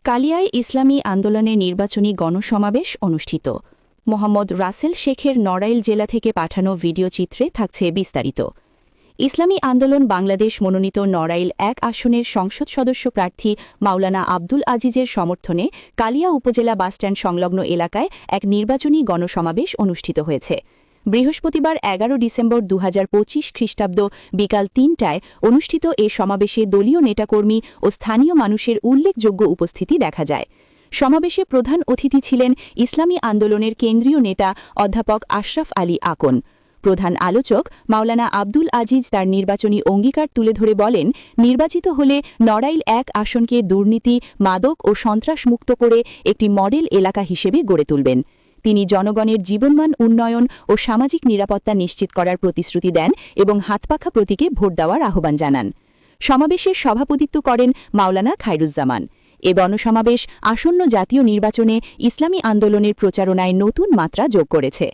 কালিয়ায় ইসলামী আন্দোলনের নির্বাচনী গণসমাবেশ অনুষ্ঠিত। মোহাম্মদ রাসেল শেখের নড়াইল জেলা থেকে পাঠানো ভিডিও চিত্রে থাকছে বিস্তারিত। ইসলামী আন্দোলন বাংলাদেশ মনোনীত নড়াইল ১ আসনের সংসদ সদস্য প্রার্থী মাওলানা আব্দুল আজিজের সমর্থনে কালিয়া উপজেলা বাসস্ট্যান্ড সংলগ্ন এলাকায় এক নির্বাচনী গণসমাবেশ অনুষ্ঠিত হয়েছে। বৃহস্পতিবার ১১ ডিসেম্বর ২০২৫ খ্রিস্টাব্দ বিকাল ৩টায় অনুষ্ঠিত এ সমাবেশে দলীয় নেতাকর্মী ও স্থানীয় মানুষের উল্লেখযোগ্য উপস্থিতি দেখা যায়। সমাবেশে প্রধান অতিথি ছিলেন ইসলামী আন্দোলনের কেন্দ্রীয় নেতা অধ্যাপক আশরাফ আলী আকন। প্রধান আলোচক মাওলানা আব্দুল আজিজ তার নির্বাচনী অঙ্গীকার তুলে ধরে বলেন, নির্বাচিত হলে নড়াইল ১ আসনকে দুর্নীতি, মাদক ও সন্ত্রাসমুক্ত করে একটি মডেল এলাকা হিসেবে গড়ে তুলবেন। তিনি জনগণের জীবনমান উন্নয়ন ও সামাজিক নিরাপত্তা নিশ্চিত করার প্রতিশ্রুতি দেন এবং হাতপাখা প্রতীকে ভোট দেওয়ার আহ্বান জানান। সমাবেশের সভাপতিত্ব করেন মাওলানা খায়রুজ্জামান। এ গণসমাবেশ আসন্ন জাতীয় নির্বাচনে ইসলামী আন্দোলনের প্রচারণায় নতুন মাত্রা যোগ করেছে।